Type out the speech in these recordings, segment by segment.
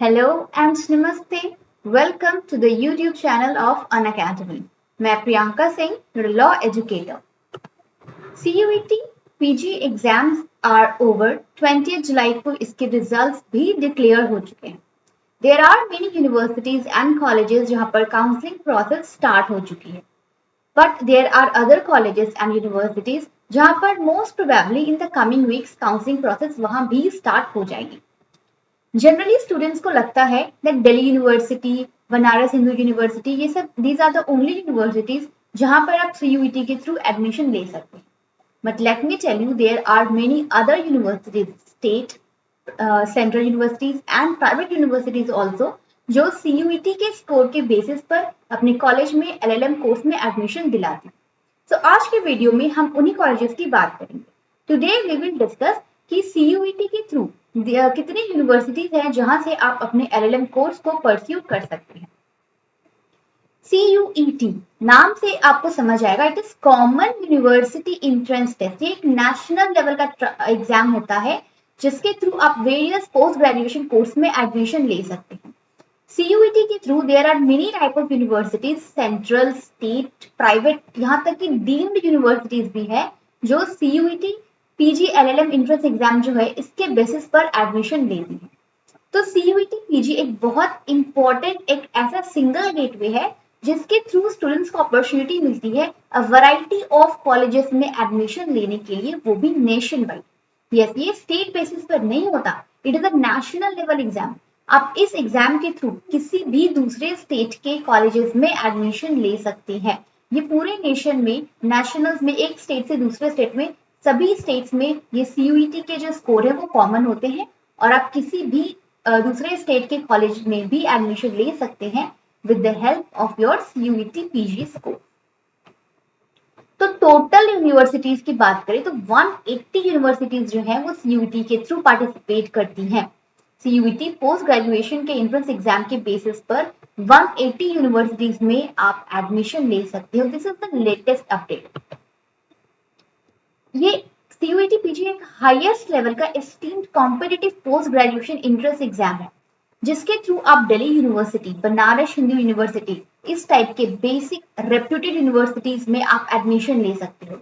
Hello and नमस्ते। Welcome to the YouTube channel of Unacademy. मैं Priyanka Singh, law educator. CUET PG exams are over. 20 जुलाई को इसके रिजल्ट्स भी डिक्लेयर हो चुके हैं। There are many universities and colleges जहां पर काउंसलिंग प्रोसेस स्टार्ट हो चुकी है, but there are other colleges and universities जहां पर most probably in the coming weeks counselling process वहां भी स्टार्ट हो जाएगी। जनरली स्टूडेंट्स को लगता है that Delhi university, Banaras Hindu university, ये सब these are the only universities जहां पर आप CUET के थ्रू एडमिशन ले सकते हैं। But let me tell you there are many other universities, state, central universities and private universities also, जो CUET के स्कोर के बेसिस पर अपने कॉलेज में LLM कोर्स में एडमिशन दिलाती। तो आज के वीडियो में हम उन्हीं कॉलेजेस की बात करेंगे। टुडे वी विल डिस्कस कि CUET के थ्रू कितनी यूनिवर्सिटीज हैं जहां से आप अपने LLM कोर्स को परस्यू कर सकते हैं। CUET नाम से आपको समझ आएगा, it is common university entrance test. ये एक नेशनल लेवल का एग्जाम होता है जिसके थ्रू आप वेरियस पोस्ट ग्रेजुएशन कोर्स में एडमिशन ले सकते हैं। CUET के through there are many type of universities, central, state, private, यहाँ तक कि डीम्ड यूनिवर्सिटीज भी है जो CUET PG LLM entrance exam जो है इसके बेसिस पर एडमिशन लेती है। तो CUET PG एक बहुत इंपॉर्टेंट, एक ऐसा सिंगल गेटवे है जिसके थ्रू स्टूडेंट्स को अपॉर्चुनिटी मिलती है अ वैरायटी ऑफ कॉलेजेस में एडमिशन लेने के लिए, वो भी नेशन वाइड। यस, ये स्टेट बेसिस पर नहीं होता, it is a national level exam. आप इस एग्जाम के थ्रू किसी भी दूसरे स्टेट के कॉलेजेस में एडमिशन ले सकते हैं। ये पूरे नेशन में, नेशनल्स में, एक स्टेट से दूसरे स्टेट में, सभी स्टेट्स में ये CUET के जो स्कोर है वो कॉमन होते हैं और आप किसी भी दूसरे स्टेट के कॉलेज में भी एडमिशन ले सकते हैं with the help of your CUET PG score. तो टोटल यूनिवर्सिटीज की बात करें तो 180 यूनिवर्सिटीज जो है वो CUET के थ्रू पार्टिसिपेट करती हैं। CUET पोस्ट ग्रेजुएशन के एंट्रेंस एग्जाम के बेसिस पर 180 यूनिवर्सिटीज में आप एडमिशन ले सकते हो। This is the latest update. ये CUET PG एक हाईएस्ट लेवल का esteemed competitive post graduation entrance exam है जिसके थ्रू आप दिल्ली यूनिवर्सिटी, बनारस हिंदू यूनिवर्सिटी, इस टाइप के बेसिक रेप्यूटेड यूनिवर्सिटीज में आप एडमिशन ले सकते हो।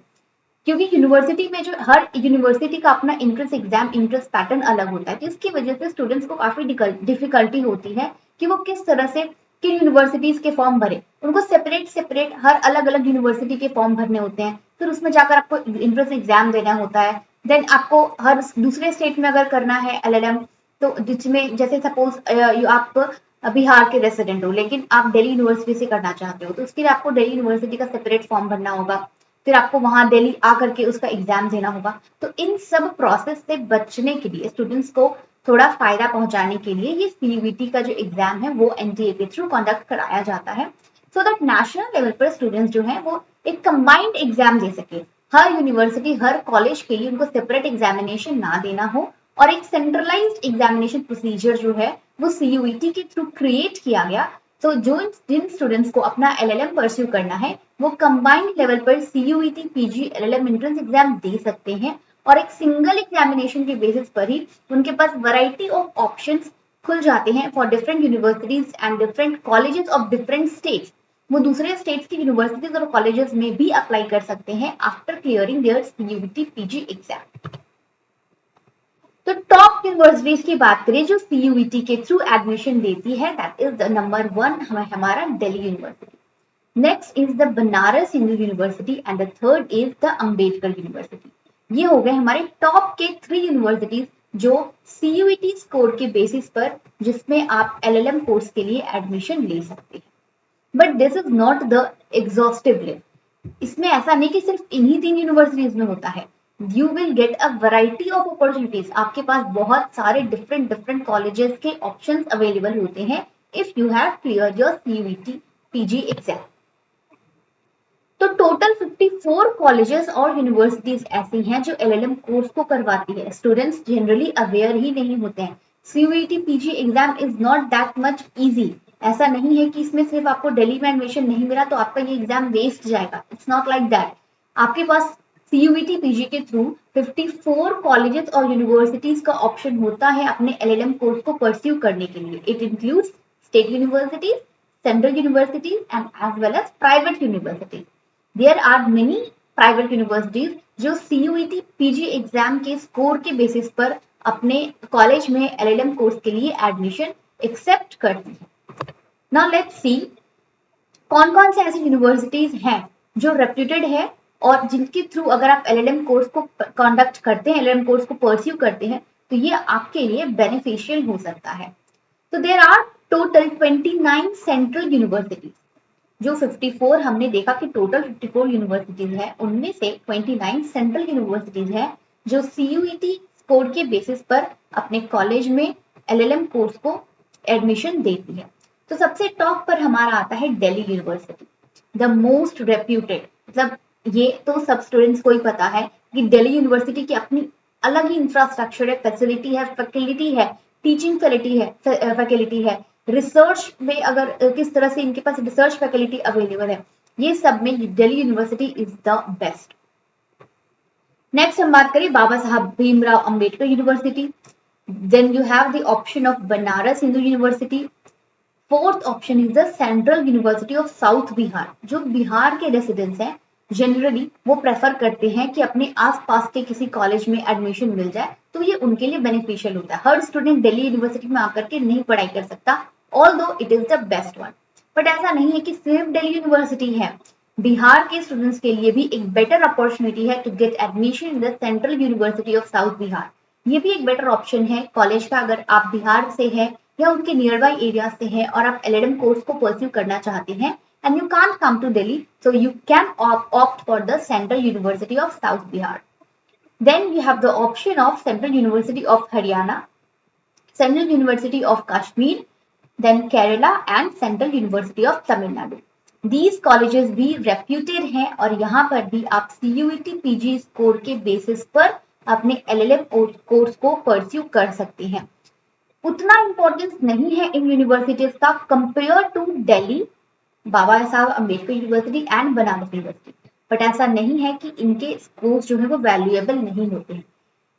क्योंकि यूनिवर्सिटी में जो हर यूनिवर्सिटी का अपना एंट्रेंस एग्जाम, एंट्रेंस पैटर्न अलग होता है, जिसकी वजह से स्टूडेंट्स को काफी डिफिकल्टी होती है कि वो किस तरह से किन यूनिवर्सिटीज के फॉर्म भरे। उनको सेपरेट सेपरेट हर अलग अलग यूनिवर्सिटी के फॉर्म भरने होते हैं, फिर उसमें जाकर आपको एंट्रेंस एग्जाम देना होता है। देन आपको हर दूसरे स्टेट में अगर करना है LLM, तो जिसमें जैसे सपोज आप बिहार के रेसिडेंट हो लेकिन आप दिल्ली यूनिवर्सिटी से करना चाहते हो, तो उसके लिए आपको दिल्ली यूनिवर्सिटी का सेपरेट फॉर्म भरना होगा, फिर आपको वहां दिल्ली आकर के उसका एग्जाम देना होगा। तो इन सब प्रोसेस से बचने के लिए, स्टूडेंट्स को थोड़ा फायदा पहुंचाने के लिए ये CUET का जो एग्जाम है वो NTA के थ्रू कंडक्ट कराया जाता है, सो दैट नेशनल लेवल पर स्टूडेंट्स जो है वो एक कंबाइंड एग्जाम दे सके। हर यूनिवर्सिटी, हर कॉलेज के लिए उनको सेपरेट एग्जामिनेशन ना देना हो और एक सेंट्रलाइज्ड एग्जामिनेशन प्रोसीजर जो है वो CUET के थ्रू क्रिएट किया गया। तो जो जिन स्टूडेंट्स को अपना LLM परस्यू करना है वो कंबाइंड लेवल पर CUET PG LLM entrance exam दे सकते हैं और एक सिंगल एग्जामिनेशन के बेसिस पर ही उनके पास वैरायटी ऑफ ऑप्शंस खुल जाते हैं for different universities and different colleges of different states. वो दूसरे स्टेट्स की यूनिवर्सिटीज और कॉलेजेस में भी अप्लाई कर सकते हैं after clearing there CUET PG exam. तो टॉप यूनिवर्सिटीज की बात करें जो CUET के थ्रू एडमिशन देती है, दैट इज द नंबर 1 हमारा Delhi university. Next is the Banaras Hindu university and the third is the Ambedkar university. ये हो गए हमारे टॉप के 3 यूनिवर्सिटीज जो CUET स्कोर के बेसिस पर जिसमें आप LLM कोर्स के लिए एडमिशन ले सकते हैं। But this is not the exhaustive list. इसमें ऐसा नहीं कि सिर्फ इन्हीं 3 यूनिवर्सिटीज में होता है। You will get a variety of opportunities. आपके पास बहुत सारे डिफरेंट डिफरेंट कॉलेजेस के ऑप्शंस अवेलेबल होते हैं if you have clear your CUET PG exam. तो टोटल 54 कॉलेजेस और यूनिवर्सिटीज ऐसी हैं जो LLM कोर्स को करवाती है। स्टूडेंट्स जनरली अवेयर ही नहीं होते हैं। CUET PG exam is not that much easy. ऐसा नहीं है कि इसमें सिर्फ आपको दिल्ली में एडमिशन नहीं मिला तो आपका ये एग्जाम वेस्ट जाएगा। It's not like that. आपके पास CUET PG के थ्रू 54 कॉलेजेस और यूनिवर्सिटीज का ऑप्शन होता है अपने LLM कोर्स को परस्यू करने के लिए. It includes state universities, central universities and as well as private universities. There are many private universities जो CUET PG एग्जाम के स्कोर के बेसिस पर अपने कॉलेज में LLM कोर्स के लिए एडमिशन एक्सेप्ट करती है. नाउ लेट्स सी कौन कौन से ऐसी यूनिवर्सिटीज हैं जो रेप्यूटेड है और जिनके थ्रू अगर आप LLM कोर्स को कंडक्ट करते हैं, LLM कोर्स को परस्यू करते हैं, तो ये आपके लिए बेनिफिशियल हो सकता है. तो there are total 29 central universities. जो 54 हमने देखा कि टोटल 54 यूनिवर्सिटीज है, उनमें से 29 सेंट्रल यूनिवर्सिटीज है जो CUET स्कोर के बेसिस पर अपने कॉलेज में LLM कोर्स को एडमिशन देती है. तो सबसे टॉप पर हमारा आता है Delhi university, the most reputed. मतलब ये तो सब स्टूडेंट्स को ही पता है कि दिल्ली यूनिवर्सिटी की अपनी अलग ही इंफ्रास्ट्रक्चर है, फैसिलिटी है, फैकल्टी है, टीचिंग फैकल्टी है, रिसर्च में अगर किस तरह से इनके पास रिसर्च फैकल्टी अवेलेबल है, ये सब में Delhi university is the best. Next हम बात करें बाबा साहब Bhimrao Ambedkar university. Then you have the option of Banaras Hindu university. Fourth option is the central university of south Bihar. जो बिहार के रेसिडेंट्स हैं जनरली वो प्रेफर करते हैं कि अपने आसपास के किसी कॉलेज में एडमिशन मिल जाए, तो ये उनके लिए बेनिफिशियल होता है. हर स्टूडेंट दिल्ली यूनिवर्सिटी में आकर के नहीं पढ़ाई कर सकता, although it is the best one. But ऐसा नहीं है कि सिर्फ दिल्ली यूनिवर्सिटी है. बिहार के स्टूडेंट्स के लिए भी एक बेटर अपॉर्चुनिटी है to get admission in the central university of south Bihar. ये भी एक बेटर ऑप्शन है कॉलेज का अगर आप बिहार से है या उनके नियर बाई एरिया से है और आप LLM कोर्स को परस्यू करना चाहते हैं and you can't come to Delhi, so you can opt for the Central University of South Bihar. Then you have the option of Central University of Haryana, Central University of Kashmir, then Kerala and Central University of Tamil Nadu. These colleges भी reputed हैं और यहाँ पर भी आप CUET PG score के basis पर अपने LLM कोर्स को परस्यू कर सकते हैं. उतना इंपॉर्टेंस नहीं है इन यूनिवर्सिटीज का compare to Delhi, Baba Saheb Ambedkar university and Banaras university. But ऐसा नहीं है कि इनके स्कोर्स जो है वो वैल्यूएबल नहीं होते हैं.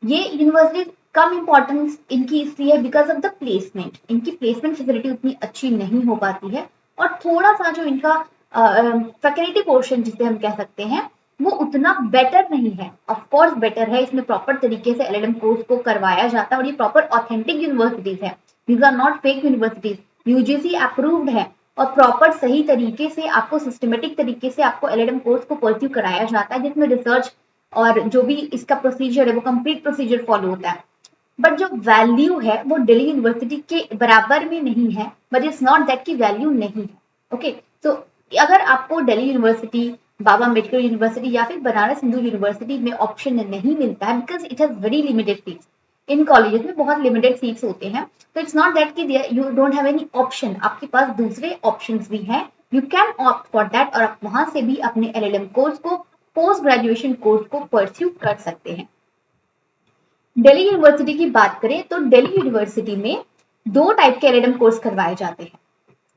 ये यूनिवर्सिटी कम इंपॉर्टेंस इनकी इसलिए है बिकॉज ऑफ द प्लेसमेंट. इनकी प्लेसमेंट फैसिलिटी उतनी अच्छी नहीं हो पाती है और थोड़ा सा जो इनका फैकल्टी पोर्शन जिसे हम कह सकते हैं वो उतना बेटर नहीं है. ऑफ कोर्स बेटर है, इसमें प्रॉपर तरीके से LLM कोर्स को करवाया जाता है और ये प्रॉपर ऑथेंटिक यूनिवर्सिटीज है. These are not fake universities, UGC approved है और प्रॉपर सही तरीके से आपको सिस्टमेटिक तरीके से आपको LLM कोर्स को परस्यू कराया जाता है जिसमें रिसर्च और जो भी इसका प्रोसीजर है वो कंप्लीट प्रोसीजर फॉलो होता है. बट जो वैल्यू है वो दिल्ली यूनिवर्सिटी के बराबर में नहीं है, बट इट्स नॉट दैट की वैल्यू नहीं है. ओके, तो अगर आपको दिल्ली यूनिवर्सिटी, बाबा अम्बेडकर यूनिवर्सिटी या फिर बनारस हिंदू यूनिवर्सिटी में ऑप्शन नहीं मिलता है because it has very limited seats. In colleges में बहुत लिमिटेड सीट्स होते हैं, तो इट्स नॉट दैट कि you don't have any option. आपके पास दूसरे ऑप्शंस भी हैं, you can opt for that और आप वहां से भी अपने LLM कोर्स को, पोस्ट ग्रेजुएशन कोर्स को परस्यू कर सकते हैं. दिल्ली यूनिवर्सिटी की बात करें तो दिल्ली यूनिवर्सिटी में दो टाइप के LLM कोर्स करवाए जाते हैं.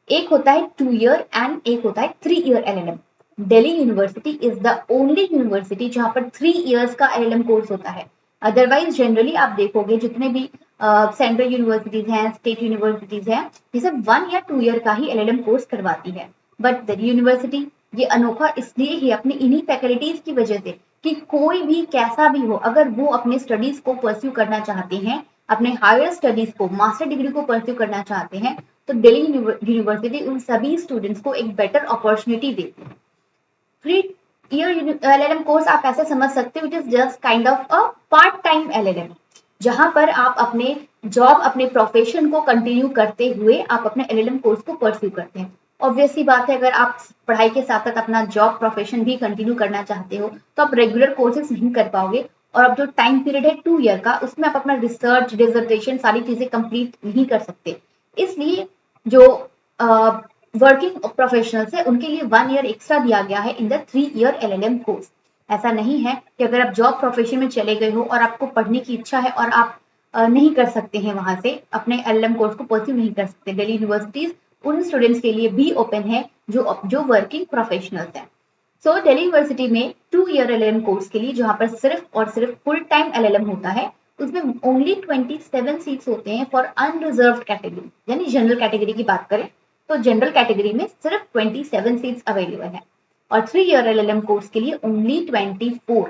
एक होता है 2 ईयर एंड एक होता है 3 year LLM. Delhi university is the only university जहां पर 3 इयर्स का LLM कोर्स होता है. अदरवाइज जनरली आप देखोगे जितने भी सेंट्रल यूनिवर्सिटीज हैं, स्टेट यूनिवर्सिटीज हैं, ये सब 1 या 2 ईयर का ही LLM कोर्स करवाती है. बट दिल्ली यूनिवर्सिटी ये अनोखा इसलिए ही अपनी इन्हीं फैकल्टीज की वजह से कि कोई भी कैसा भी हो, अगर वो अपने स्टडीज को परस्यू करना चाहते हैं, अपने हायर स्टडीज को, मास्टर डिग्री को परस्यू करना चाहते हैं, तो दिल्ली यूनिवर्सिटी उन सभी स्टूडेंट्स को एक बेटर अपॉर्चुनिटी देती है. 3 ईयर LLM कोर्स आप ऐसे समझ सकते हो, it is just kind of a part time LLM, जहां पर आप अपने जॉब, अपने प्रोफेशन को कंटिन्यू करते हुए आप अपने LLM कोर्स को परस्यू करते हैं. ऑब्वियसली बात है, अगर आप पढ़ाई के साथ साथ अपना जॉब प्रोफेशन भी कंटिन्यू करना चाहते हो तो आप रेगुलर कोर्सेज नहीं कर पाओगे और अब जो टाइम पीरियड है 2 ईयर का, उसमें आप अपना रिसर्च, डिसर्टेशन सारी चीजें कंप्लीट नहीं कर सकते. इसलिए जो वर्किंग प्रोफेशनल्स है उनके लिए 1 ईयर एक्स्ट्रा दिया गया है in the 3 year LLM course. ऐसा नहीं है कि अगर आप जॉब प्रोफेशन में चले गए हो और आपको पढ़ने की इच्छा है और आप नहीं कर सकते हैं, वहां से अपने LLM कोर्स को परस्यू नहीं कर सकते. दिल्ली यूनिवर्सिटीज उन स्टूडेंट्स के लिए भी ओपन है जो वर्किंग प्रोफेशनल्स हैं. सो दिल्ली यूनिवर्सिटी में 2 ईयर एलएलएम कोर्स के लिए जहां पर सिर्फ और सिर्फ फुल टाइम एलएलएम होता है, उसमें ओनली 27 सीट्स होते हैं फॉर अनरिजर्व्ड कैटेगरी, यानी जनरल कैटेगरी की बात करें तो जनरल कैटेगरी में सिर्फ 27 सीट्स अवेलेबल है और 3 ईयर एलएलएम कोर्स के लिए ओनली 24।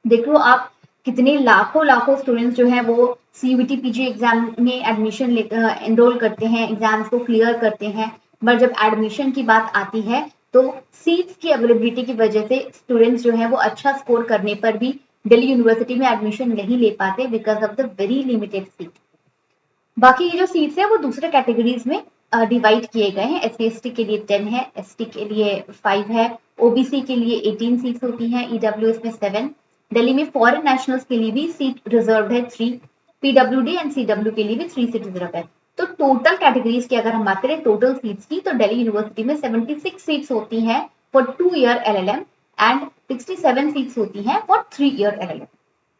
देख लो आप कितने लाखों लाखों स्टूडेंट्स जो हैं वो सीयूईटी पीजी एग्जाम में एडमिशन एनरोल करते हैं, एग्जाम्स को क्लियर करते हैं, पर जब एडमिशन की बात आती है तो सीट्स की अवेलेबिलिटी की वजह से स्टूडेंट्स जो हैं वो अच्छा स्कोर करने पर भी दिल्ली यूनिवर्सिटी में एडमिशन नहीं ले पाते because of the very limited seat. बाकी ये जो सीट्स हैं वो दूसरे कैटेगरीज में डिवाइड किए गए हैं। एससी एसटी के लिए 10 है, एसटी के लिए 5 है, ओबीसी के लिए 18 सीट्स होती हैं, ईडब्ल्यूएस में 7। दिल्ली में फॉरेन नेशनल्स के लिए भी सीट रिजर्व है 3, पीडब्ल्यूडी एंड सीडब्ल्यू के लिए भी 3 सीट रिजर्व है। तो टोटल कैटेगरीज की अगर हम बात करें टोटल सीट्स की तो दिल्ली यूनिवर्सिटी में 76 सीट्स होती हैं for 2 year LLM and 67 seats होती हैं for 3 year LLM.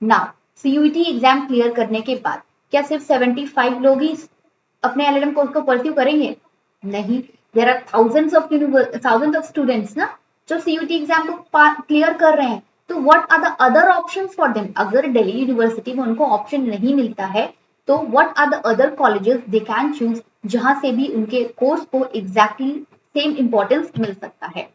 Now CUET exam clear करने के बाद क्या सिर्फ 75 लोग ही अपने एलएलएम कोर्स को परस्यू करेंगे? नहीं, there are thousands of students ना जो सीयूईटी एग्जाम को क्लियर कर रहे हैं। तो what are the other options for them? अगर दिल्ली यूनिवर्सिटी में उनको ऑप्शन नहीं मिलता है तो what are the other colleges they can choose जहां से भी उनके कोर्स को एग्जैक्टली सेम इंपॉर्टेंस मिल सकता है।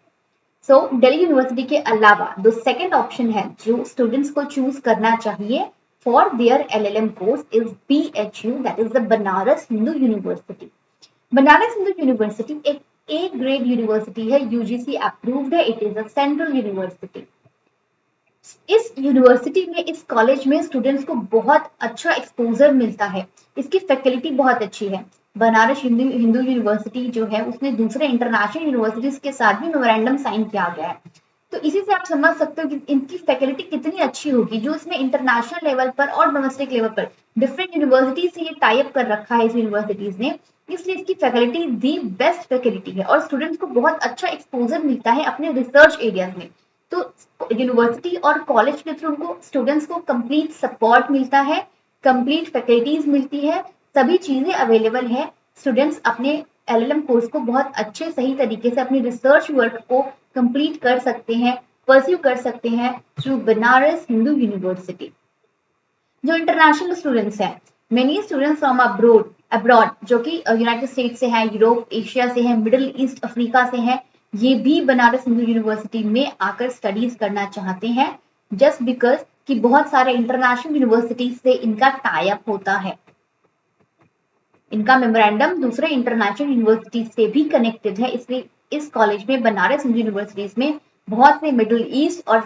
सो दिल्ली यूनिवर्सिटी के अलावा जो सेकंड ऑप्शन है जो स्टूडेंट्स को चूज करना चाहिए for their LLM course is BHU, that is the Banaras Hindu university. Banaras Hindu university एक ए ग्रेड यूनिवर्सिटी है, यूजीसी अप्रूव्ड है, it is a central university. इस यूनिवर्सिटी में, इस कॉलेज में स्टूडेंट्स को बहुत अच्छा एक्सपोजर मिलता है, इसकी फैकल्टी बहुत अच्छी है। बनारस हिंदू यूनिवर्सिटी जो है उसने दूसरे इंटरनेशनल यूनिवर्सिटीज के साथ भी मेमोरेंडम साइन किया गया है। तो इसी से आप समझ सकते हो कि इनकी फैकल्टी कितनी अच्छी होगी जो इसमें इंटरनेशनल लेवल पर और डोमेस्टिक लेवल पर डिफरेंट यूनिवर्सिटीज से ये टाई अप कर रखा है इस यूनिवर्सिटीज ने, इसलिए इसकी फैकल्टी दी बेस्ट फैकल्टी है और स्टूडेंट्स को बहुत अच्छा एक्सपोजर मिलता है अपने रिसर्च एरियाज में। तो यूनिवर्सिटी और कॉलेज के थ्रू उनको स्टूडेंट्स को कंप्लीट सपोर्ट मिलता है, कंप्लीट फैकल्टीज मिलती है, सभी चीजें अवेलेबल है। स्टूडेंट्स अपने एलएलएम कोर्स को बहुत अच्छे सही तरीके से अपनी रिसर्च वर्क को कंप्लीट कर सकते हैं, परस्यू कर सकते हैं थ्रू बनारस हिंदू यूनिवर्सिटी। जो इंटरनेशनल स्टूडेंट्स हैं, मेनी स्टूडेंट्स फ्रॉम अब्रॉड जो कि यूनाइटेड स्टेट से हैं, यूरोप, एशिया से हैं, मिडिल ईस्ट, अफ्रीका से हैं, ये भी बनारस हिंदू यूनिवर्सिटी में आकर स्टडीज करना चाहते हैं जस्ट बिकॉज कि बहुत सारे इंटरनेशनल यूनिवर्सिटीज से इनका टाई अप होता है। इनका मेमोरेंडम दूसरे इंटरनेशनल यूनिवर्सिटीज से भी कनेक्टेड है, इसलिए इस कॉलेज में बनारस हिंदू यूनिवर्सिटीज में बहुत से मिडिल ईस्ट और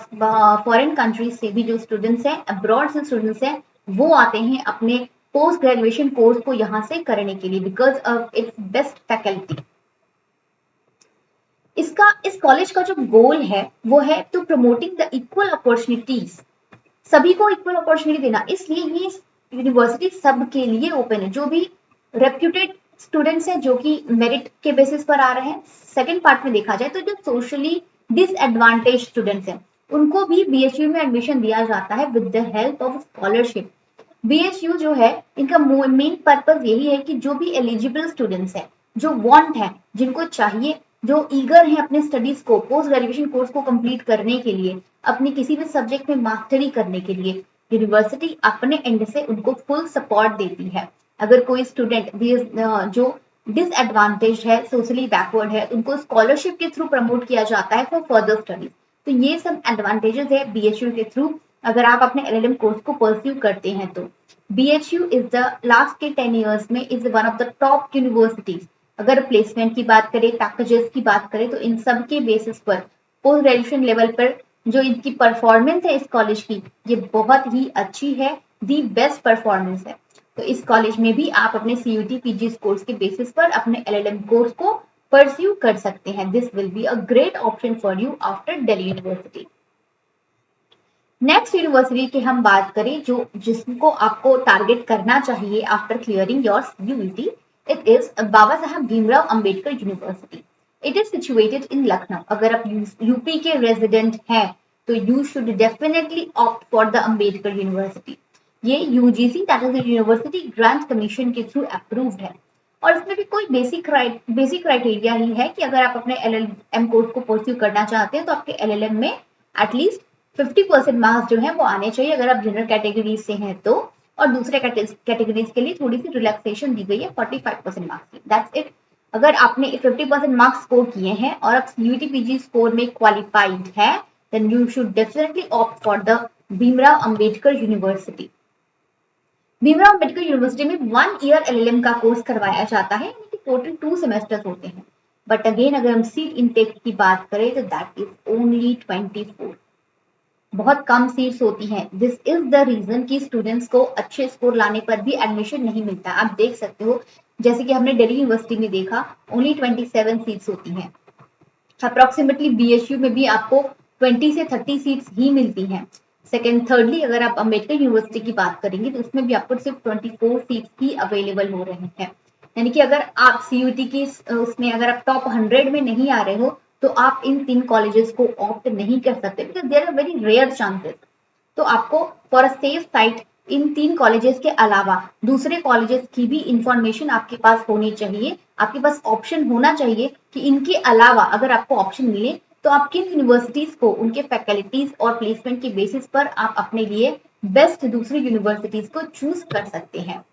फॉरेन कंट्रीज से भी जो स्टूडेंट्स हैं, अब्रॉड से स्टूडेंट्स हैं, वो आते हैं अपने पोस्ट ग्रेजुएशन कोर्स को यहाँ से करने के लिए because of its best faculty. इस कॉलेज का जो गोल है वो है to promoting the equal opportunities, सभी को इक्वल अपॉर्चुनिटी देना, इसलिए ये यूनिवर्सिटी सबके लिए ओपन है। जो भी रेप्यूटेड स्टूडेंट्स हैं जो कि मेरिट के बेसिस पर आ रहे हैं, सेकंड पार्ट में देखा जाए तो जो सोशली डिसएडवांटेज स्टूडेंट्स हैं उनको भी बीएचयू में एडमिशन दिया जाता है with the help of scholarship. BHU जो है इनका मेन पर्पज यही है कि जो भी एलिजिबल स्टूडेंट्स हैं, जो वांट है, जिनको चाहिए, जो ईगर हैं अपने स्टडीज को, पोस्ट ग्रेजुएशन कोर्स को कंप्लीट करने के लिए, अपने किसी भी सब्जेक्ट में मास्टरी करने के लिए, यूनिवर्सिटी अपने एंड से उनको फुल सपोर्ट देती है। अगर कोई स्टूडेंट जो डिसएडवांटेज है, सोशली बैकवर्ड है, उनको स्कॉलरशिप के थ्रू प्रमोट किया जाता है फॉर फर्दर स्टडीज। तो ये सब एडवांटेजेस है बीएचयू के थ्रू अगर आप अपने एलएलएम कोर्स को परस्यू करते हैं तो। बीएचयू इज द लास्ट के 10 इयर्स में is one of the top universities. अगर प्लेसमेंट की बात करें, पैकेजेस की बात करें तो इन सब के बेसिस पर पोस्ट ग्रेजुएशन लेवल पर जो इनकी परफॉर्मेंस है इस कॉलेज की, ये बहुत ही अच्छी है, दी बेस्ट परफॉर्मेंस है। तो इस कॉलेज में भी आप अपने सीयूटी पीजी कोर्स के बेसिस पर अपने एलएलएम कोर्स को परस्यू कर सकते हैं। This will be a great option for you after Delhi university. Next university की हम बात करें जो जिसको आपको टारगेट करना चाहिए after clearing your UET, it is Baba साहब Bhimrao Ambedkar university. It is situated in Lucknow. अगर आप यूपी के रेजिडेंट हैं तो you should definitely opt for the Ambedkar university. ये UGC that is university grant commission के थ्रू अप्रूव्ड है। और इसमें भी कोई बेसिक क्राइटेरिया ही है कि अगर आप अपने LLM कोर्स को परस्यू करना चाहते हैं तो आपके LLM में एटलीस्ट 50% मार्क्स जो है वो आने चाहिए अगर आप जनरल कैटेगरीज से हैं तो, और दूसरे कैटेगरीज के लिए थोड़ी सी रिलैक्सेशन दी गई है 45% मार्क्स की, दैट्स इट। अगर आपने 50% मार्क्स स्कोर किए हैं और आप CUET PG स्कोर में क्वालिफाइड है, then you should definitely opt for the Bhimrao Ambedkar university. Bhimrao Ambedkar university में 1 ईयर LLM का कोर्स करवाया जाता है, यानी कि टोटल 2 सेमेस्टर्स होते हैं। बट अगेन अगर हम सीट इनटेक की बात करें तो दैट इज ओनली 24, बहुत कम सीट्स होती हैं। दिस इज द रीजन कि स्टूडेंट्स को अच्छे स्कोर लाने पर भी एडमिशन नहीं मिलता। आप देख सकते हो जैसे कि हमने दिल्ली यूनिवर्सिटी में देखा, ओनली 27 सीट्स होती हैं। अप्रोक्सीमेटली BHU में भी आपको 20 से 30 सीट्स ही मिलती हैं। थर्डली अगर आप अम्बेडकर यूनिवर्सिटी की बात करेंगे तो उसमें भी आपको सिर्फ 24 सीट्स ही अवेलेबल हो रहे हैं। यानी कि अगर आप CUET की उसमें अगर आप टॉप 100 में नहीं आ रहे हो तो आप इन 3 कॉलेजेस को ऑप्ट नहीं कर सकते, because there are very rare chances. तो आपको फॉर अ सेफ साइट इन 3 कॉलेजेस के अलावा दूसरे कॉलेजेस की भी इंफॉर्मेशन आपके पास होनी चाहिए, आपके पास ऑप्शन होना चाहिए कि इनके अलावा अगर आपको ऑप्शन मिले तो आप किन यूनिवर्सिटीज को उनके फैकल्टीज और प्लेसमेंट के बेसिस पर आप अपने लिए बेस्ट दूसरी यूनिवर्सिटीज को चूज कर सकते हैं।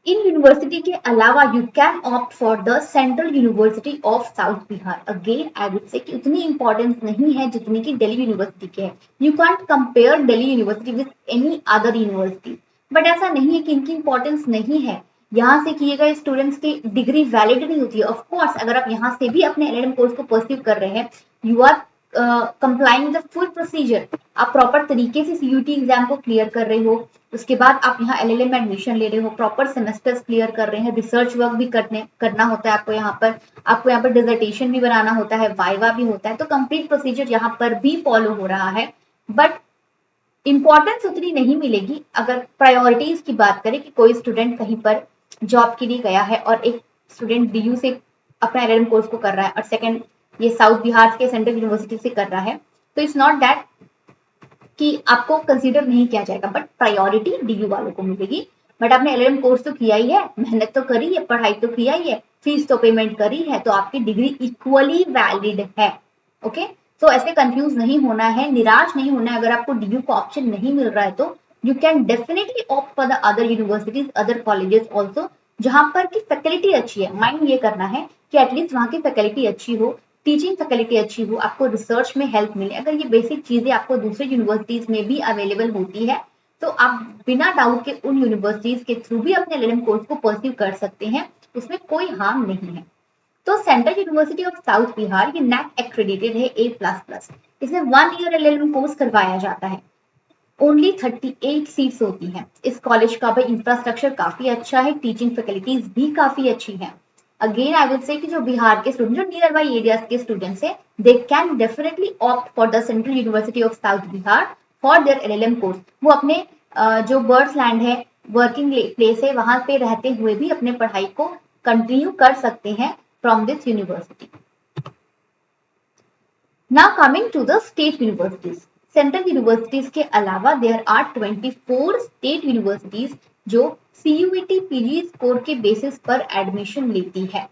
इन यूनिवर्सिटी के अलावा you can opt for the central university of south Bihar. Again I would say कि उतनी इंपॉर्टेंस नहीं है जितनी की दिल्ली यूनिवर्सिटी के है। You can't compare Delhi university with any other university, but ऐसा नहीं है कि इनकी इंपॉर्टेंस नहीं है। यहाँ से किए गए स्टूडेंट्स की डिग्री वैलिड नहीं होती है। ऑफ कोर्स अगर आप यहाँ से भी अपने LLM कोर्स को परस्यू कर रहे हैं, you are complying the full procedure, आप प्रॉपर तरीके से CUET एग्जाम को क्लियर कर रहे हो, उसके बाद आप यहाँ LLM में एडमिशन ले रहे हो, प्रॉपर सेमेस्टर्स क्लियर कर रहे हैं, रिसर्च वर्क भी करना होता है आपको यहाँ पर डिसर्टेशन भी बनाना होता है, वाइवा भी होता है, तो कंप्लीट प्रोसीजर यहाँ पर भी फॉलो हो रहा है। बट इंपॉर्टेंस उतनी नहीं मिलेगी अगर प्रायोरिटीज की बात करें कि कोई स्टूडेंट कहीं पर जॉब के लिए गया है और एक स्टूडेंट DU से अपना LLM कोर्स को कर रहा है और सेकंड ये साउथ बिहार के सेंट्रल यूनिवर्सिटी से कर रहा है, तो इट्स नॉट दैट कि आपको कंसीडर नहीं किया जाएगा, बट प्रायोरिटी DU वालों को मिलेगी। बट आपने LLM कोर्स तो किया ही है, मेहनत तो करी है, पढ़ाई तो किया ही है, फीस तो पेमेंट करी है, तो आपकी डिग्री इक्वली वैलिड है। ओके, तो ऐसे कंफ्यूज नहीं होना है, निराश नहीं होना है अगर आपको DU का ऑप्शन नहीं मिल रहा है तो you can definitely opt for the other universities, other colleges also, जहां पर की फैकल्टी अच्छी है। माइंड ये करना है कि एटलीस्ट वहां की फैकल्टी अच्छी हो, टीचिंग फैकल्टी अच्छी हो, आपको रिसर्च में हेल्प मिले। अगर ये बेसिक चीजें आपको दूसरे यूनिवर्सिटीज में भी अवेलेबल होती है तो आप बिना डाउट के उन यूनिवर्सिटीज के थ्रू भी अपने LLM कोर्स को परस्यू कर सकते हैं, उसमें कोई हार्म नहीं है। तो central university of south Bihar ये NAC एक्रेडिटेड है A++। इसमें 1 ईयर LLM कोर्स करवाया जाता है, ओनली 38 सीट्स होती हैं। इस कॉलेज का भी इंफ्रास्ट्रक्चर काफी अच्छा है, टीचिंग फैकल्टीज भी काफी अच्छी हैं। अगेन आई वुड से कि जो बिहार के स्टूडेंट, जो नियर बाई एरियाज के स्टूडेंट्स है, they can definitely opt for the central university of south Bihar for their LLM course. वो अपने जो बर्ड्स लैंड है, वर्किंग प्लेस है, वहां पे रहते हुए भी अपने पढ़ाई को कंटिन्यू कर सकते हैं from this university. Now coming to the state universities. Central universities के अलावा देयर आर 24 स्टेट यूनिवर्सिटीज जो CUET PG स्कोर के बेसिस पर एडमिशन लेती है।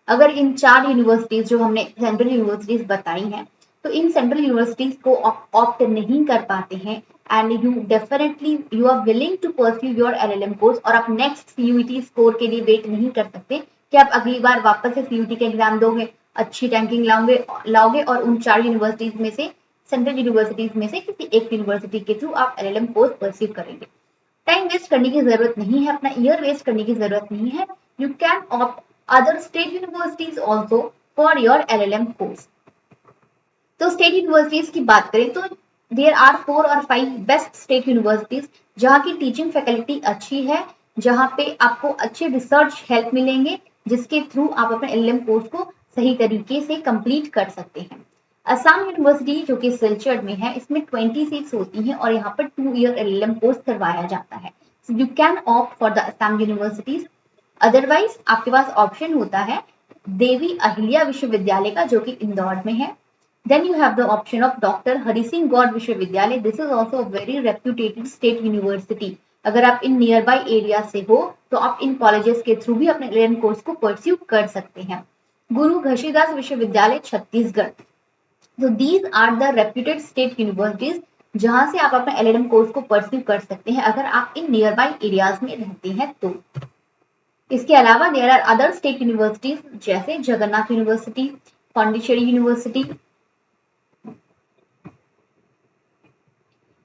अगर इन 4 यूनिवर्सिटीज जो हमने सेंट्रल यूनिवर्सिटीज बताई हैं, तो इन सेंट्रल यूनिवर्सिटीज को ऑप्ट नहीं कर पाते हैं and you definitely you are willing to pursue your LLM course, और आप नेक्स्ट CUET स्कोर के लिए वेट नहीं कर सकते कि आप अगली बार वापस से CUET का एग्जाम दोगे, अच्छी रैंकिंग लाओगे और उन 4 यूनिवर्सिटीज में से, सेंट्रल यूनिवर्सिटीज में से किसी एक यूनिवर्सिटी के थ्रू आप LLM कोर्स परस्यू करेंगे। टाइम वेस्ट करने की जरूरत नहीं है, अपना ईयर वेस्ट करने की जरूरत नहीं है। You can opt other state universities also for your LLM course. तो स्टेट यूनिवर्सिटीज की बात करें तो देयर आर 4 और 5 बेस्ट स्टेट यूनिवर्सिटीज जहां की टीचिंग फैकल्टी अच्छी है, जहां पे आपको अच्छे रिसर्च हेल्प मिलेंगे, जिसके थ्रू आप अपने LLM कोर्स को सही तरीके से कंप्लीट कर सकते हैं। असम यूनिवर्सिटी जो कि सिलचर में है, इसमें 20 सीट्स होती हैं और यहाँ पर 2 ईयर LLM कोर्स करवाया जाता है। So you can opt for the Assam universities. Otherwise आपके पास ऑप्शन होता है देवी अहिल्या विश्वविद्यालय का, जो कि इंदौर में है। Then you have the option of doctor Hari Singh Gaur विश्वविद्यालय। This is also very reputated state university. अगर आप इन नियर बाई एरिया से हो तो आप इन कॉलेजेस के थ्रू भी अपने LLM कोर्स को परस्यू कर सकते हैं। गुरु घसीदास विश्वविद्यालय छत्तीसगढ़, तो these are the reputed state universities जहां से आप अपना LLM कोर्स को परस्यू कर सकते हैं अगर आप इन नियर बाई एरियाज में रहते हैं तो। इसके अलावा there are other state universities जैसे Jagannath university, Pondicherry university,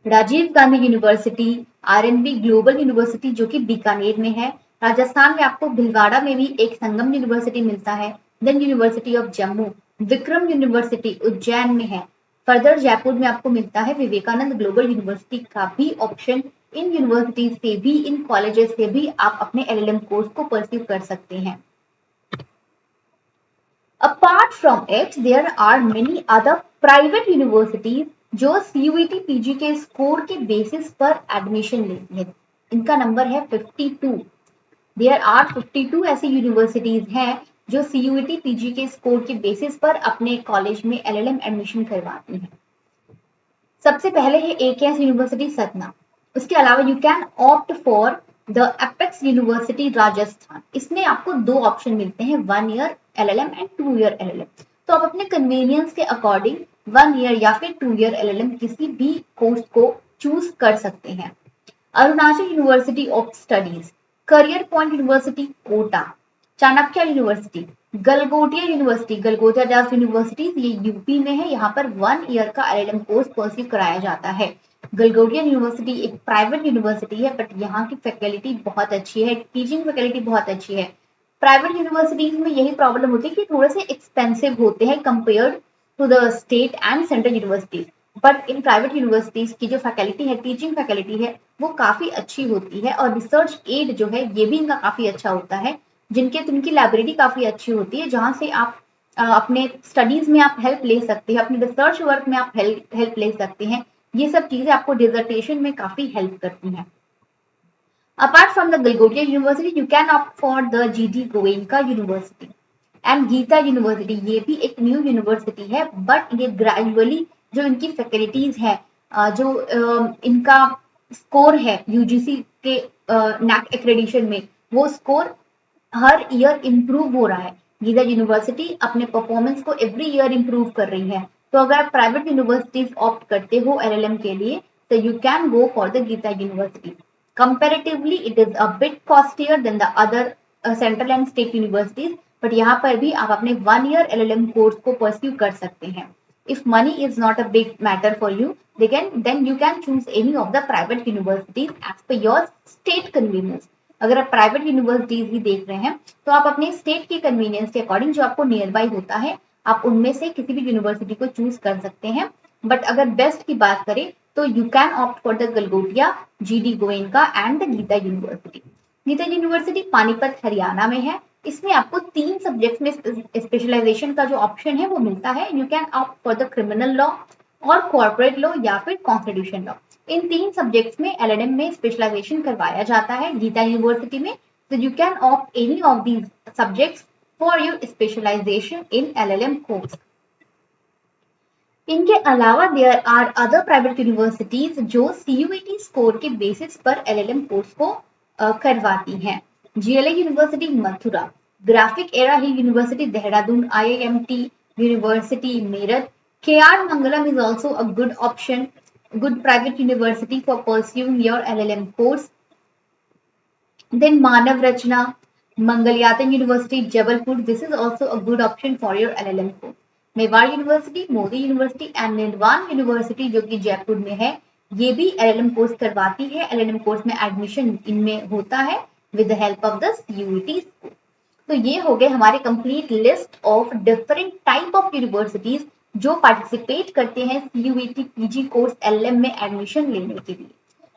Rajiv Gandhi university, RNB global university जो कि बीकानेर में है। राजस्थान में आपको भिलवाड़ा में भी एक संगम यूनिवर्सिटी मिलता है। Then university of Jammu, Vikram university Ujjain में है। फर्दर जयपुर में आपको मिलता है विवेकानंद ग्लोबल यूनिवर्सिटी का भी ऑप्शन। इन यूनिवर्सिटीज से भी, इन कॉलेजेस से भी आप अपने LLM कोर्स को परस्यू कर सकते हैं। Apart from it, there are many other private universities जो CUET PG के स्कोर के बेसिस पर एडमिशन लेती है। इनका नंबर है 52। There are 52 ऐसी यूनिवर्सिटीज हैं जो CUET PG के स्कोर के बेसिस पर अपने कॉलेज में LLM एडमिशन करवाती हैं। सबसे पहले है AKS यूनिवर्सिटी सतना। उसके अलावा you can opt for the apex university Rajasthan. इसमें आपको दो ऑप्शन मिलते हैं, 1 year LLM and 2 year LLM। तो आप अपने कन्वीनियंस के अकॉर्डिंग 1 ईयर या फिर 2 ईयर LLM किसी भी कोर्स को चूज कर सकते हैं। Arunachal university of studies, career point university Kota, Chanakya university, Galgotia university, Galgotia Das university ये यूपी में है। यहाँ पर 1 ईयर का LLM कोर्स परस्यू कराया जाता है। गलगोटिया यूनिवर्सिटी एक प्राइवेट यूनिवर्सिटी है बट यहाँ की फैकल्टी बहुत अच्छी है, टीचिंग फैकल्टी बहुत अच्छी है। प्राइवेट यूनिवर्सिटीज में यही प्रॉब्लम होती है कि थोड़े से एक्सपेंसिव होते हैं compared to the state and central universities, but इन प्राइवेट यूनिवर्सिटीज की जो फैकल्टी है, टीचिंग फैकल्टी है, वो काफी अच्छी होती है और रिसर्च एड जो है ये भी इनका काफी अच्छा होता है। जिनकी लाइब्रेरी काफी अच्छी होती है जहां से आप अपने स्टडीज में आप हेल्प ले सकते हैं, अपने रिसर्च वर्क में आप हेल्प ले सकते हैं। ये सब चीजें आपको डिसर्टेशन में काफी हेल्प करती हैं। Apart from the Galgotia university you can opt for the GD Goenka university and Geeta university. ये भी एक न्यू यूनिवर्सिटी है बट ये ग्रेजुअली जो इनकी फैकल्टीज है, जो इनका स्कोर है UGC के NAC एक्रेडिशन में, वो स्कोर हर ईयर इम्प्रूव हो रहा है। गीता यूनिवर्सिटी अपने परफॉर्मेंस को एवरी ईयर इम्प्रूव कर रही है। तो अगर आप प्राइवेट यूनिवर्सिटीज ऑप्ट करते हो LLM के लिए तो you can go for the Geeta university. Comparatively it is a bit costlier than the other central and state universities, but यहाँ पर भी आप अपने 1 ईयर LLM कोर्स को परस्यू कर सकते हैं। If money is not a big matter for you, then you can choose any of the private universities as per your state convenience. अगर आप प्राइवेट यूनिवर्सिटीज ही देख रहे हैं तो आप अपने स्टेट के कन्वीनियंस के अकॉर्डिंग जो आपको नियर बाई होता है आप उनमें से किसी भी यूनिवर्सिटी को चूज कर सकते हैं। बट अगर बेस्ट की बात करें तो you can opt for the Galgotia, GD Goenka and the Geeta university. Geeta university Panipat Haryana में है। इसमें आपको 3 सब्जेक्ट में स्पेशलाइजेशन का जो ऑप्शन है वो मिलता है। You can opt for the criminal law और कॉर्पोरेट लॉ या फिर कॉन्स्टिट्यूशन लॉ। इन 3 सब्जेक्ट्स में LLM में स्पेशलाइजेशन करवाया जाता है गीता यूनिवर्सिटी में। तो you can opt any of these subjects for your specialisation in LLM course. इनके अलावा there are other private universities जो CUET स्कोर के बेसिस पर LLM कोर्स को करवाती हैं। GLA university Mathura, Graphic Era Hill university Dehradun, IIMT university Meerut, KR Mangalam is also a good option, good private university for pursuing your LLM course. Then Manav Rachna, Mangalyatan University Jabalpur, this is also a good option for your LLM course. Mewar university, Modi university and निर्वाण university जो कि जयपुर में है, ये भी LLM course करवाती है। LLM course में एडमिशन इनमें होता है with the help of the CUET score. तो ये हो गए हमारे complete list of different type of universities जो पार्टिसिपेट करते हैं CUET PG कोर्स LLM में एडमिशन लेने के लिए।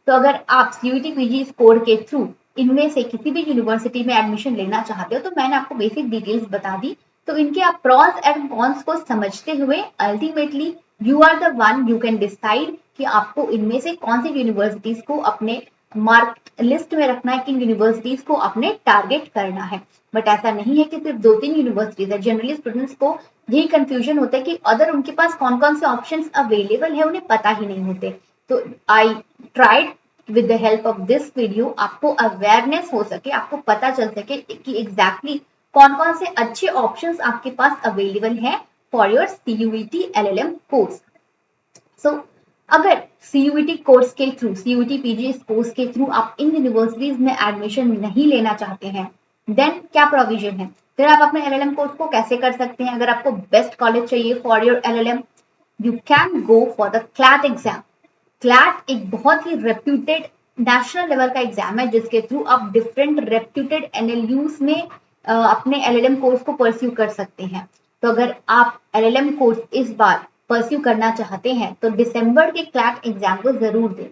तो अगर आप CUET PG स्कोर के थ्रू इनमें से किसी भी यूनिवर्सिटी में एडमिशन लेना चाहते हो तो मैंने आपको बेसिक डिटेल्स बता दी। तो इनके आप प्रॉस एंड कॉन्स को समझते हुए ultimately you are the one you can decide कि आपको इनमें से कौन सी यूनिवर्सिटीज को अपने मार्क लिस्ट में रखना है, किन यूनिवर्सिटीज को अपने टारगेट करना है। बट ऐसा नहीं है कि सिर्फ 2-3 यूनिवर्सिटीज है। जनरली स्टूडेंट्स को यही कंफ्यूजन होता है कि अदर उनके पास कौन कौन से ऑप्शंस अवेलेबल है उन्हें पता ही नहीं होते। तो I tried with the help of this video आपको अवेयरनेस हो सके, आपको पता चल सके कि एग्जैक्टली कौन कौन से अच्छे ऑप्शंस आपके पास अवेलेबल हैं for your CUET LLM course. So अगर CUET कोर्स के थ्रू, CUET PG कोर्स के थ्रू आप इन यूनिवर्सिटीज में एडमिशन नहीं लेना चाहते हैं, देन क्या प्रोविजन है, फिर आप अपने LLM कोर्स को कैसे कर सकते हैं। अगर आपको बेस्ट कॉलेज चाहिए for your LLM, you can go for the CLAT exam. CLAT एक बहुत ही रेप्यूटेड नेशनल लेवल का एग्जाम है जिसके थ्रू आप डिफरेंट रेप्यूटेड NLUs में अपने LLM कोर्स को परस्यू कर सकते हैं। तो अगर आप LLM कोर्स इस बार परस्यू करना चाहते हैं तो दिसंबर के क्लैट एग्जाम को जरूर दें।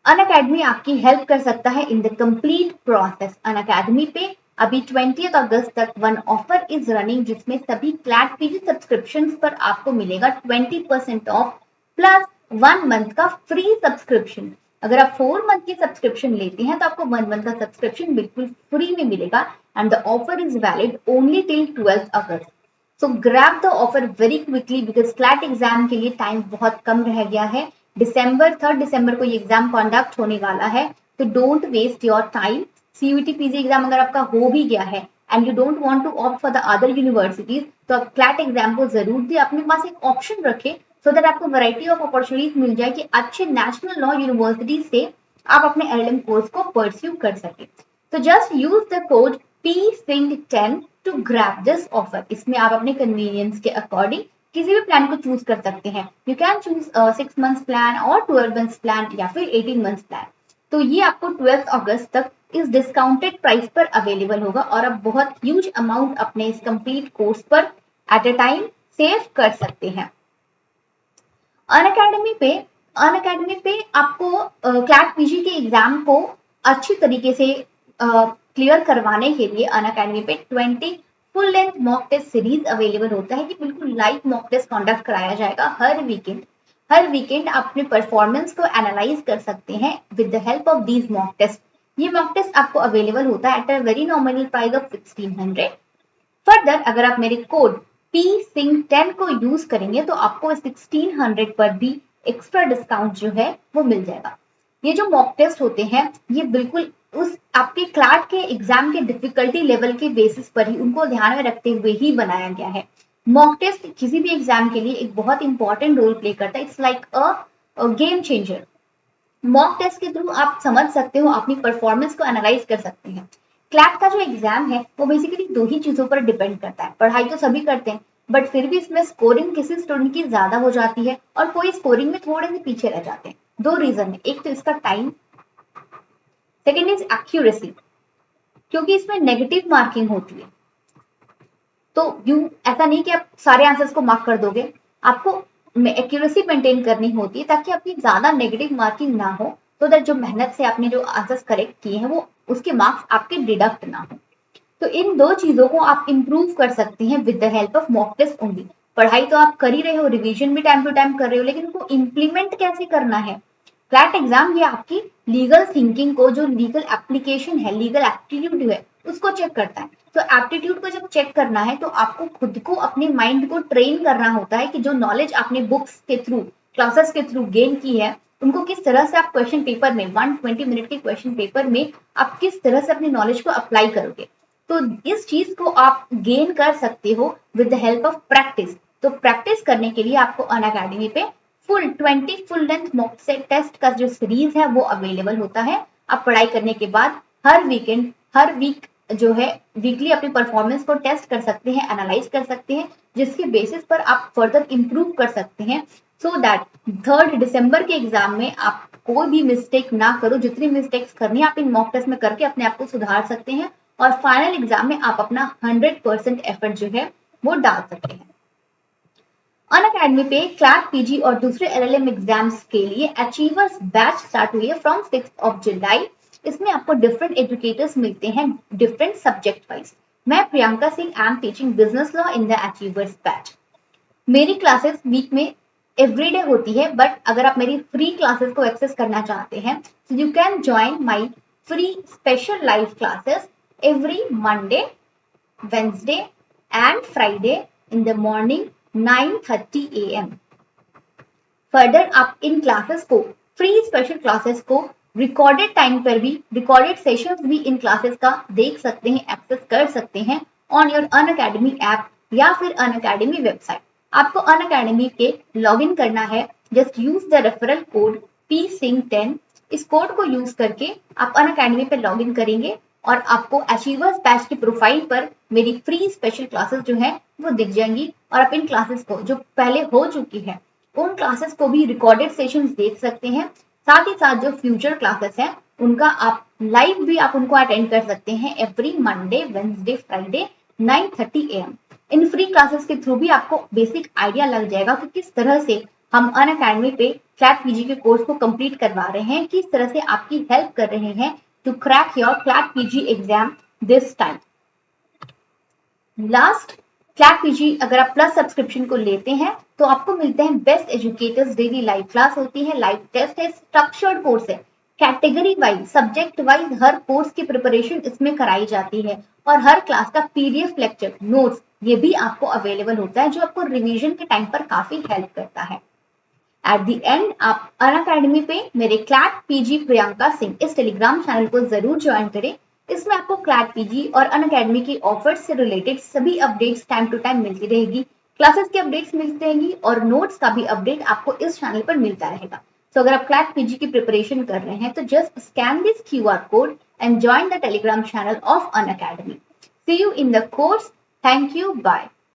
अनअकैडमी आपकी हेल्प कर सकता है in the complete process. Unacademy पे अभी 20 अगस्त तक वन ऑफर इज रनिंग जिसमें सभी क्लैट PG सब्सक्रिप्शंस पर आपको मिलेगा 20% ऑफ प्लस 1 मंथ का फ्री सब्सक्रिप्शन। अगर आप 4 मंथ की सब्सक्रिप्शन लेते हैं तो आपको 1 मंथ का सब्सक्रिप्शन बिल्कुल फ्री में मिलेगा and the offer is valid only till 12 August. So grab the offer very quickly because CLAT exam के लिए टाइम बहुत कम रह गया है। 3 दिसंबर को ये एग्जाम कंडक्ट होने वाला है, तो don't waste your time. CUET PG exam अगर आपका हो भी गया है and you don't want to opt for the other universities, तो आप क्लैट एग्जाम को जरूर दें, अपने पास एक ऑप्शन रखें सो दैट आपको वैरायटी ऑफ अपॉर्चुनिटीज मिल जाए कि अच्छे नेशनल लॉ यूनिवर्सिटीज से आप अपने LLM कोर्स को परस्यू कर सके। तो just use the code PSING10 to grab this offer. इसमें आप अपने कन्वीनियंस के अकॉर्डिंग किसी भी प्लान को चूज कर सकते हैं। You can choose 6 months plan और 12 मंथ्स प्लान या फिर 18 मंथ्स प्लान। तो ये आपको 12 अगस्त तक इस डिस्काउंटेड प्राइस पर अवेलेबल होगा और आप बहुत ह्यूज अमाउंट अपने इस कंप्लीट कोर्स पर एट अ टाइम सेव कर सकते हैं। अनअकैडमी पे आपको क्लैट PG के एग्जाम को अच्छी तरीके से क्लियर करवाने के लिए अनअकैडमी पे 20 full length mock test series available होता है कि बिल्कुल लाइव मॉक टेस्ट कंडक्ट कराया जाएगा हर वीकेंड आप अपने परफॉर्मेंस को एनालाइज कर सकते हैं with the help of these mock test. ये मॉक टेस्ट आपको अवेलेबल होता है at a very nominal price of 1600। Further अगर आप मेरे कोड PSING10 को यूज करेंगे तो आपको 1600 पर भी एक्स्ट्रा डिस्काउंट जो है वो मिल जाएगा। ये जो मॉक टेस्ट होते हैं ये बिल्कुल उस आपके क्लैट के एग्जाम के डिफिकल्टी लेवल के बेसिस पर ही, उनको ध्यान में रखते हुए ही बनाया गया है। मॉक टेस्ट किसी भी एग्जाम के लिए एक बहुत इंपॉर्टेंट रोल प्ले करता है। It's like a game changer. Mock test के थ्रू आप समझ सकते हो, अपनी परफॉर्मेंस को एनालाइज कर सकते हैं। क्लैट का जो एग्जाम है वो बेसिकली 2 ही चीजों पर डिपेंड करता है। पढ़ाई तो सभी करते हैं बट फिर भी इसमें स्कोरिंग किसी स्टूडेंट की ज्यादा हो जाती है और कोई स्कोरिंग में थोड़े से पीछे रह जाते हैं। 2 रीजन है, एक तो इसका टाइम, सेकेंड इज एक्यूरेसी, क्योंकि इसमें नेगेटिव मार्किंग होती है। तो ऐसा नहीं कि आप सारे आंसर्स को मार्क कर दोगे, आपको एक्यूरेसी मेंटेन करनी होती है ताकि आपकी ज्यादा नेगेटिव मार्किंग ना हो, तो दैट जो मेहनत से आपने जो आंसर्स करेक्ट किए हैं वो उसके मार्क्स आपके डिडक्ट ना हो। तो इन 2 चीजों को आप इंप्रूव कर सकते हैं with the help of mock test only. पढ़ाई तो आप कर ही रहे हो, रिवीजन भी टाइम टू टाइम कर रहे हो, लेकिन उनको इम्प्लीमेंट कैसे करना है। क्लैट एग्जाम ये आपकी लीगल थिंकिंग को, जो लीगल एप्लीकेशन है, लीगल एप्टीट्यूड है, उसको चेक करता है। तो एप्टीट्यूड को जब चेक करना है तो आपको खुद को, अपने माइंड को ट्रेन करना होता है कि जो नॉलेज आपने बुक्स के थ्रू, क्लासेस के थ्रू गेन की है, उनको किस तरह से आप क्वेश्चन पेपर में 120 मिनट के क्वेश्चन पेपर में आप किस तरह से अपनी नॉलेज को अप्लाई करोगे। तो इस चीज को आप गेन कर सकते हो with the help of practice. तो प्रैक्टिस करने के लिए आपको अनअकैडमी पे 20 फुल लेंथ मॉक टेस्ट का जो सीरीज है वो अवेलेबल होता है। आप पढ़ाई करने के बाद हर वीक जो है वीकली अपनी परफॉर्मेंस को टेस्ट कर सकते हैं, एनालाइज कर सकते हैं, जिसके बेसिस पर आप फर्दर इंप्रूव कर सकते हैं सो दैट 3 दिसंबर के एग्जाम में आप कोई भी मिस्टेक ना करो। जितनी मिस्टेक्स करनी है आप इन मॉक टेस्ट में करके अपने आप को सुधार सकते हैं और फाइनल एग्जाम में आप अपना 100% एफर्ट जो है वो डाल सकते हैं। अनअकैडमी पे क्लैट PG और दूसरे LLM एग्जाम्स के लिए अचीवर्स बैच स्टार्ट हुई है फ्रॉम 6 जुलाई। इसमें आपको डिफरेंट एजुकेटर्स मिलते हैं डिफरेंट सब्जेक्ट वाइज। मैं Priyanka Singh I am teaching business law in the achievers batch. मेरी क्लासेस वीक में एवरीडे होती है, बट अगर आप मेरी फ्री क्लासेस को एक्सेस करना चाहते हैं तो you can join my free special live classes every Monday, Wednesday and Friday in the morning 9:30 AM। Further आप इन क्लासेस को, फ्री स्पेशल क्लासेस को रिकॉर्डेड टाइम पर भी, रिकॉर्डेड सेशंस भी इन क्लासेस का देख सकते हैं, एक्सेस कर सकते हैं ऑन योर अनअकैडमी ऐप या फिर अनअकैडमी वेबसाइट। आपको अनअकैडमी के लॉगिन करना है, just use the referral code PSING10। इस कोड को यूज करके आप अनअकैडमी पे लॉगिन करेंगे और आपको अचीवर्स बैच की प्रोफाइल पर मेरी फ्री स्पेशल क्लासेस जो है वो दिख जाएंगी और आप इन क्लासेस को जो पहले हो चुकी है उन क्लासेस को भी रिकॉर्डेड सेशंस देख सकते हैं। साथ ही साथ जो फ्यूचर क्लासेस हैं उनका आप लाइव भी आप उनको अटेंड कर सकते हैं every Monday, Wednesday, Friday 9:30 AM। In free classes के थ्रू भी आपको बेसिक आइडिया लग जाएगा कि किस तरह से हम अनअकैडमी पे क्लैट पीजी के कोर्स को कंप्लीट करवा रहे हैं, किस तरह से आपकी हेल्प कर रहे हैं to crack your CLAT PG exam this time. Last, CLAT PG अगर आप प्लस सब्सक्रिप्शन को लेते हैं तो आपको मिलते हैं best educators, daily live class होती है, लाइव टेस्ट है, स्ट्रक्चर्ड कोर्स है, कैटेगरी वाइज, सब्जेक्ट वाइज हर कोर्स की प्रिपरेशन इसमें कराई जाती है और हर क्लास का PDF लेक्चर, नोट्स ये भी आपको अवेलेबल होता है जो आपको रिवीजन के टाइम पर काफी हेल्प करता है। एट द एंड आप अनअकैडमी पे मेरे क्लैट पीजी प्रियंका सिंह इस टेलीग्राम चैनल को जरूर ज्वाइन करें। इसमें आपको क्लैट पीजी और अनअकैडमी की ऑफर्स से रिलेटेड सभी अपडेट्स टाइम टू टाइम मिलती रहेगी, क्लासेस की अपडेट्स मिलती रहेंगी और नोट्स का भी अपडेट आपको इस चैनल पर मिलता रहेगा। तो अगर आप क्लैट पीजी की प्रिपरेशन कर रहे हैं तो just scan this QR code and join the Telegram channel of Unacademy. See you in the course. Thank you, bye.